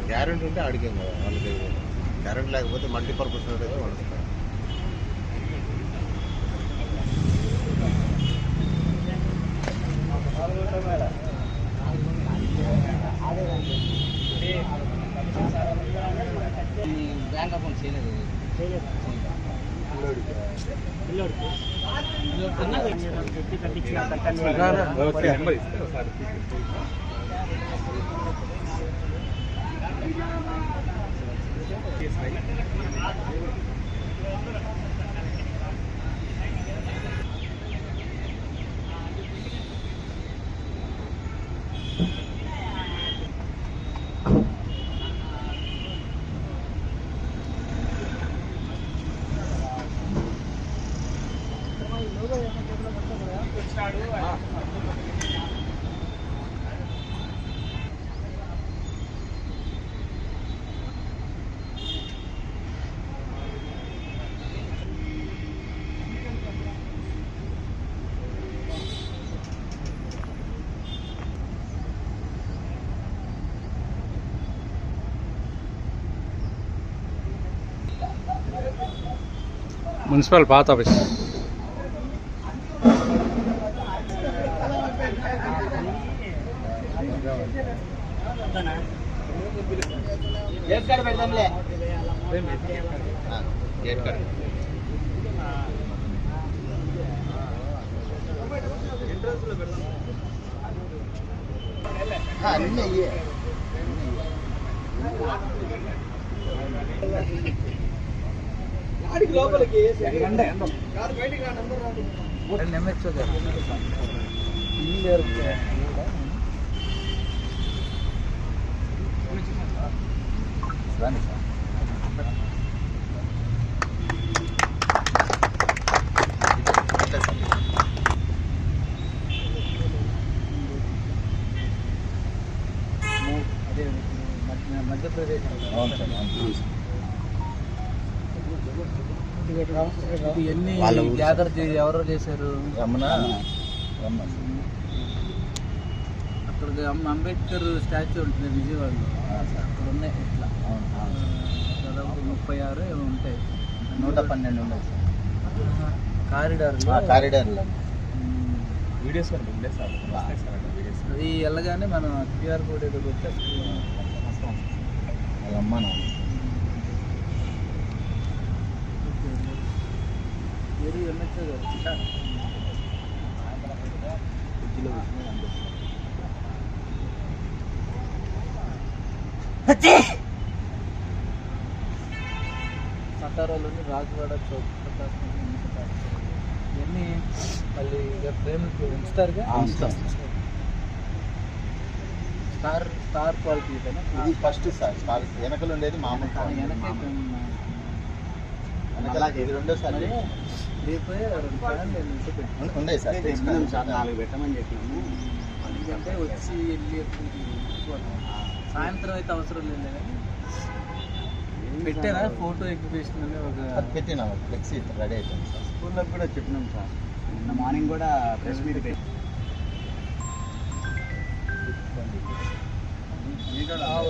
Guarantee ఉంటే అడిగాం కదా వాళ్ళకి. గ్యారెంటీ లేకపోతే మల్టీపర్పస్ అయితే వాళ్ళు బ్యాంక్ అకౌంట్ చేయలేదు. మున్సిపల్ పాత ఆఫీస్. గేట్ కార్డ్ అన్నీ అయ్యే లోపలికి మధ్యప్రదేశ్. ఇవన్నీ గ్యాదర్ ఎవరో చేశారు. అక్కడ అంబేద్కర్ స్టాచ్యూ ఉంటుంది విజయవాడలో, అక్కడ ఉన్నాయి. ఇట్లా దాదాపు 36 ఏమో ఉంటాయి. 112 ఉన్నాయి కారిడార్లో. వీడియోస్ అది వెళ్ళగానే మనం క్యూఆర్ కోడ్ ఏదో కొట్టి అమ్మా సతారాలోని రాజవాడ చౌక్ ఇవన్నీ మళ్ళీ ఫ్రేమ్కి ఉంచుతారుగా. స్టార్ క్వాలిటీ ఇది ఫస్ట్ స్టార్ వెనకలు ఉండేది మామూలు ఇది రెండోసారి ఉన్నాయి సార్. 4 పెట్టమని చెప్పినాము. ఎందుకంటే వచ్చి వెళ్ళి సాయంత్రం అయితే అవసరం లేదు కానీ పెట్టారా ఫోటో ఎగ్జిబిషన్ అని ఒక పెట్టినా ఫ్లెక్సీ రెడీ అవుతుంది సార్. స్కూల్లోకి కూడా చెప్పినాం సార్. నిన్న మార్నింగ్ కూడా ప్రెస్ మీట్ పెట్టి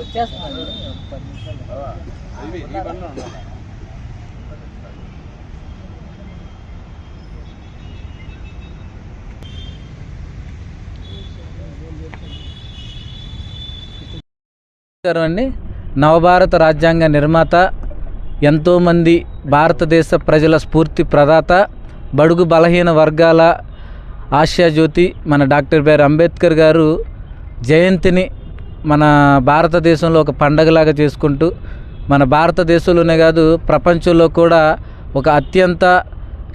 వచ్చేస్తున్నాను 10 నిమిషాలు. అండి. నవభారత రాజ్యాంగ నిర్మాత, ఎంతోమంది భారతదేశ ప్రజల స్ఫూర్తి ప్రదాత, బడుగు బలహీన వర్గాల ఆశాజ్యోతి మన డాక్టర్ బిఆర్ అంబేద్కర్ గారు జయంతిని మన భారతదేశంలో ఒక పండగలాగా చేసుకుంటూ మన భారతదేశంలోనే కాదు ప్రపంచంలో కూడా ఒక అత్యంత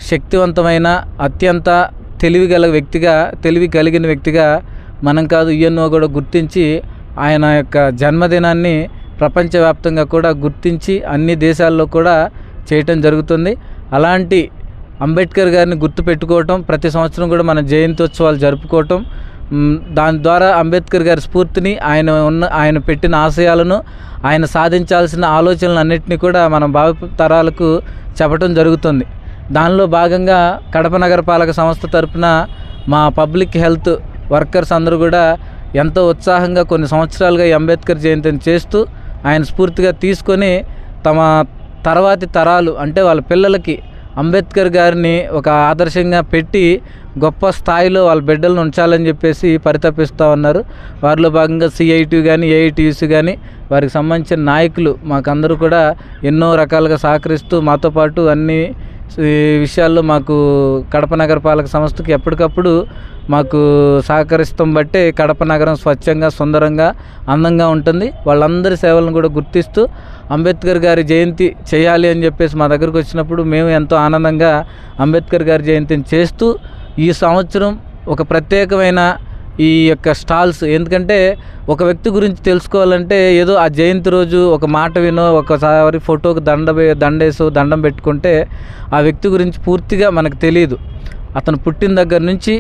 శక్తివంతమైన అత్యంత తెలివి కలిగిన వ్యక్తిగా మనం కాదు యుఎన్ఓ కూడా గుర్తించి ఆయన యొక్క జన్మదినాన్ని ప్రపంచవ్యాప్తంగా కూడా గుర్తించి అన్ని దేశాల్లో కూడా చేయటం జరుగుతుంది. అలాంటి అంబేద్కర్ గారిని గుర్తుపెట్టుకోవటం, ప్రతి సంవత్సరం కూడా మన జయంత్యోత్సవాలు జరుపుకోవటం, దాని ద్వారా అంబేద్కర్ గారి స్ఫూర్తిని ఆయన పెట్టిన ఆశయాలను ఆయన సాధించాల్సిన ఆలోచనలు అన్నింటినీ కూడా మన భావి తరాలకు చెప్పడం జరుగుతుంది. దానిలో భాగంగా కడప నగరపాలక సంస్థ తరపున మా పబ్లిక్ హెల్త్ వర్కర్స్ అందరూ కూడా ఎంతో ఉత్సాహంగా కొన్ని సంవత్సరాలుగా ఈ అంబేద్కర్ జయంతిని చేస్తూ ఆయన స్ఫూర్తిగా తీసుకొని తమ తర్వాతి తరాలు అంటే వాళ్ళ పిల్లలకి అంబేద్కర్ గారిని ఒక ఆదర్శంగా పెట్టి గొప్ప స్థాయిలో వాళ్ళ బిడ్డలను ఉంచాలని చెప్పేసి పరితపిస్తూ ఉన్నారు. వారిలో భాగంగా సిఐటి కానీ ఏఐటియుసి కానీ వారికి సంబంధించిన నాయకులు మాకందరూ కూడా ఎన్నో రకాలుగా సహకరిస్తూ మాతో పాటు అన్ని విషయాల్లో మాకు కడప నగరపాలక సంస్థకి ఎప్పటికప్పుడు మాకు సహకరిస్తాం బట్టే కడప నగరం స్వచ్ఛంగా సుందరంగా అందంగా ఉంటుంది. వాళ్ళందరి సేవలను కూడా గుర్తిస్తూ అంబేద్కర్ గారి జయంతి చేయాలి అని చెప్పేసి మా దగ్గరకు వచ్చినప్పుడు మేము ఎంతో ఆనందంగా అంబేద్కర్ గారి జయంతిని చేస్తూ ఈ సంవత్సరం ఒక ప్రత్యేకమైన ఈ యొక్క స్టాల్స్, ఎందుకంటే ఒక వ్యక్తి గురించి తెలుసుకోవాలంటే ఏదో ఆ జయంతి రోజు ఒక మాట వినో ఒకసారి ఫోటోకి దండేసో దండం పెట్టుకుంటే ఆ వ్యక్తి గురించి పూర్తిగా మనకు తెలియదు. అతను పుట్టిన దగ్గర నుంచి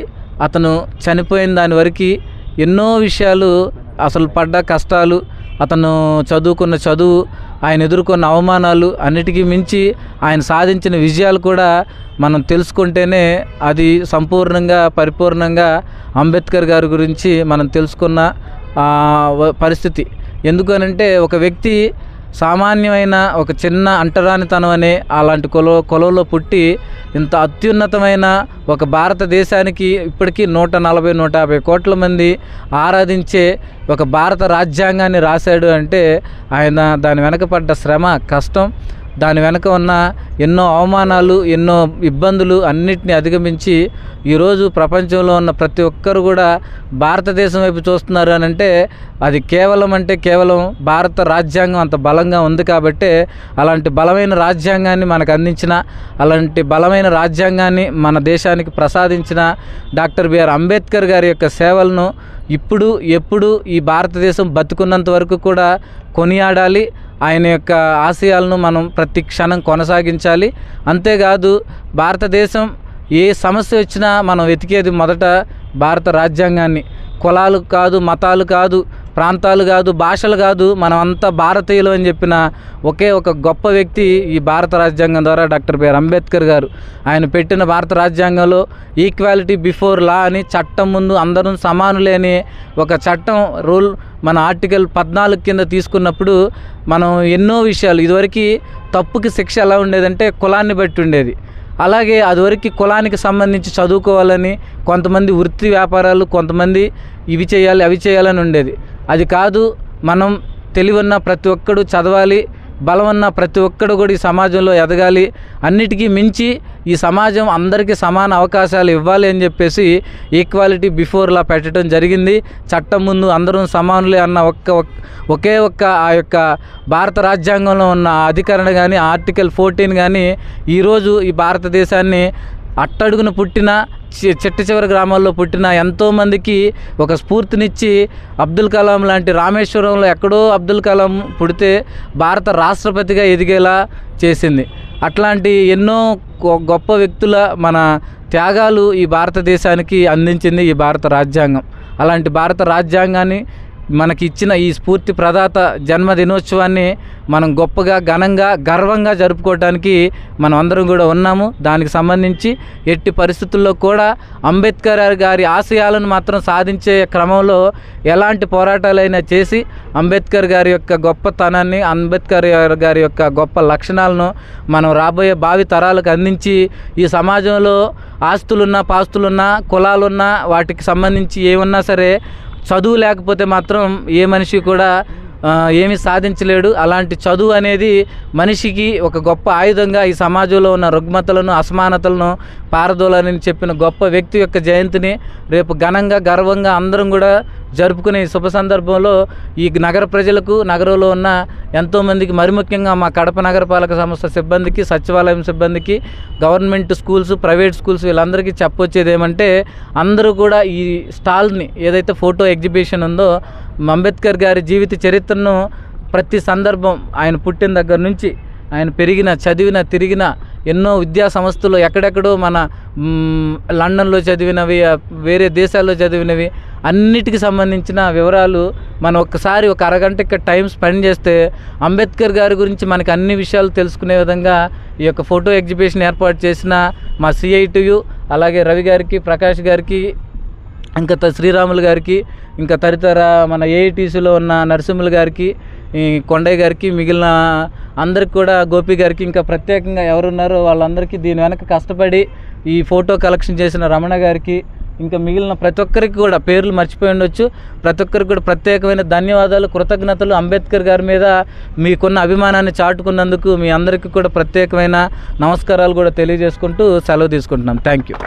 అతను చనిపోయిన దాని వరకు ఎన్నో విషయాలు, అసలు పడ్డ కష్టాలు, అతను చదువుకున్న చదువు, ఆయన ఎదుర్కొన్న అవమానాలు, అన్నిటికీ మించి ఆయన సాధించిన విజయాలు కూడా మనం తెలుసుకుంటేనే అది సంపూర్ణంగా పరిపూర్ణంగా అంబేద్కర్ గారి గురించి మనం తెలుసుకున్న పరిస్థితి. ఎందుకనంటే ఒక వ్యక్తి సామాన్యమైన ఒక చిన్న అంటరానితనం అనే అలాంటి కొలంలో పుట్టి ఇంత అత్యున్నతమైన ఒక భారతదేశానికి ఇప్పటికీ 140-150 కోట్ల మంది ఆరాధించే ఒక భారత రాజ్యాంగాన్ని రాశాడు అంటే ఆయన దాని వెనక పడ్డ శ్రమ, కష్టం, దాని వెనక ఉన్న ఎన్నో అవమానాలు, ఎన్నో ఇబ్బందులు అన్నిటిని అధిగమించి ఈరోజు ప్రపంచంలో ఉన్న ప్రతి ఒక్కరు కూడా భారతదేశం వైపు చూస్తున్నారు అని అంటే అది కేవలం భారత రాజ్యాంగం అంత బలంగా ఉంది కాబట్టే అలాంటి బలమైన రాజ్యాంగాన్ని మనకు అందించిన, అలాంటి బలమైన రాజ్యాంగాన్ని మన దేశానికి ప్రసాదించిన డాక్టర్ బిఆర్ అంబేద్కర్ గారి యొక్క సేవలను ఇప్పుడు ఎప్పుడు ఈ భారతదేశం బతుకున్నంత వరకు కూడా కొనియాడాలి. ఆయన యొక్క ఆశయాలను మనం ప్రతి క్షణం కొనసాగించాలి. అంతేకాదు భారతదేశం ఏ సమస్య వచ్చినా మనం వెతికేది మొదట భారత రాజ్యాంగాన్ని. కులాలు కాదు, మతాలు కాదు, ప్రాంతాలు కాదు, భాషలు కాదు, మనం అంతా భారతీయులు అని చెప్పిన ఒకే ఒక గొప్ప వ్యక్తి ఈ భారత రాజ్యాంగం ద్వారా డాక్టర్ బిఆర్ అంబేద్కర్ గారు. ఆయన పెట్టిన భారత రాజ్యాంగంలో ఈక్వాలిటీ బిఫోర్ లా అని, చట్టం ముందు అందరూ సమానులే అని ఒక చట్టం రూల్ మన ఆర్టికల్ 14 కింద తీసుకున్నప్పుడు మనం ఎన్నో విషయాలు, ఇదివరకు తప్పుకి శిక్ష ఎలా ఉండేదంటే కులాన్ని బట్టి ఉండేది. అలాగే అదివరకు కులానికి సంబంధించి చదువుకోవాలని, కొంతమంది వృత్తి వ్యాపారాలు, కొంతమంది ఇవి చేయాలి అవి చేయాలని ఉండేది. అది కాదు, మనం తెలివన్న ప్రతి ఒక్కడు చదవాలి, బలమన్న ప్రతి ఒక్కడు కూడా ఈ సమాజంలో ఎదగాలి, అన్నిటికీ మించి ఈ సమాజం అందరికీ సమాన అవకాశాలు ఇవ్వాలి అని చెప్పేసి ఈక్వాలిటీ బిఫోర్ లా పెట్టడం జరిగింది. చట్టం ముందు అందరూ సమానులే అన్న ఒకే ఒక్క ఆ యొక్క భారత రాజ్యాంగంలో ఉన్న అధికరణ కానీ, ఆర్టికల్ 14 కానీ ఈరోజు ఈ భారతదేశాన్ని అట్టడుగున పుట్టిన చిట్ట చివరి గ్రామాల్లో పుట్టిన ఎంతోమందికి ఒక స్ఫూర్తినిచ్చి, అబ్దుల్ కలాం లాంటి రామేశ్వరంలో ఎక్కడో అబ్దుల్ కలాం పుడితే భారత రాష్ట్రపతిగా ఎదిగేలా చేసింది. అట్లాంటి ఎన్నో గొప్ప వ్యక్తుల మన త్యాగాలు ఈ భారతదేశానికి అందించింది ఈ భారత రాజ్యాంగం. అలాంటి భారత రాజ్యాంగాన్ని మనకి ఇచ్చిన ఈ స్ఫూర్తి ప్రదాత జన్మదినోత్సవాన్ని మనం గొప్పగా, ఘనంగా, గర్వంగా జరుపుకోవడానికి మనం అందరం కూడా ఉన్నాము. దానికి సంబంధించి ఎట్టి పరిస్థితుల్లో కూడా అంబేద్కర్ గారి ఆశయాలను మాత్రం సాధించే క్రమంలో ఎలాంటి పోరాటాలైనా చేసి అంబేద్కర్ గారి యొక్క గొప్పతనాన్ని, అంబేద్కర్ గారి యొక్క గొప్ప లక్షణాలను మనం రాబోయే భావి తరాలకు అందించి ఈ సమాజంలో ఆస్తులున్నా, పాస్తులున్నా, కులాలున్నా, వాటికి సంబంధించి ఏమన్నా సరే చదువు లేకపోతే మాత్రం ఏ మనిషి కూడా ఏమీ సాధించలేడు. అలాంటి చదువు అనేది మనిషికి ఒక గొప్ప ఆయుధంగా ఈ సమాజంలో ఉన్న రుగ్మతలను, అసమానతలను పారదోలని చెప్పిన గొప్ప వ్యక్తి యొక్క జయంతిని రేపు ఘనంగా, గర్వంగా అందరం కూడా జరుపుకునే శుభ సందర్భంలో ఈ నగర ప్రజలకు, నగరంలో ఉన్న ఎంతోమందికి, మరి ముఖ్యంగా మా కడప నగరపాలక సంస్థ సిబ్బందికి, సచివాలయం సిబ్బందికి, గవర్నమెంట్ స్కూల్స్, ప్రైవేట్ స్కూల్స్ వీళ్ళందరికీ చెప్పొచ్చేది ఏమంటే అందరూ కూడా ఈ స్టాల్ని, ఏదైతే ఫోటో ఎగ్జిబిషన్ ఉందో అంబేద్కర్ గారి జీవిత చరిత్రను ప్రతి సందర్భం, ఆయన పుట్టిన దగ్గర నుంచి ఆయన పెరిగిన, చదివిన, తిరిగిన ఎన్నో విద్యా సంస్థలు ఎక్కడెక్కడో మన లండన్లో చదివినవి, వేరే దేశాల్లో చదివినవి అన్నిటికి సంబంధించిన వివరాలు మనం ఒక్కసారి ఒక అరగంట ఇక్కడ టైం స్పెండ్ చేస్తే అంబేద్కర్ గారి గురించి మనకి అన్ని విషయాలు తెలుసుకునే విధంగా ఈ యొక్క ఫోటో ఎగ్జిబిషన్ ఏర్పాటు చేసిన మా CITU, అలాగే రవి గారికి, ప్రకాష్ గారికి, ఇంకా శ్రీరాములు గారికి, ఇంకా తదితర మన AITCలో ఉన్న నరసింహులు గారికి, ఈ కొండయ్య గారికి, మిగిలిన అందరికి కూడా, గోపి గారికి, ఇంకా ప్రత్యేకంగా ఎవరున్నారో వాళ్ళందరికీ, దీని వెనక కష్టపడి ఈ ఫోటో కలెక్షన్ చేసిన రమణ గారికి, ఇంకా మిగిలిన ప్రతి ఒక్కరికి కూడా పేర్లు మర్చిపోయి ఉండొచ్చు. ప్రతి ఒక్కరికి కూడా ప్రత్యేకమైన ధన్యవాదాలు, కృతజ్ఞతలు. అంబేద్కర్ గారి మీద మీకున్న అభిమానాన్ని చాటుకున్నందుకు మీ అందరికీ కూడా ప్రత్యేకమైన నమస్కారాలు కూడా తెలియజేసుకుంటూ సెలవు తీసుకుంటున్నాం. Thank you.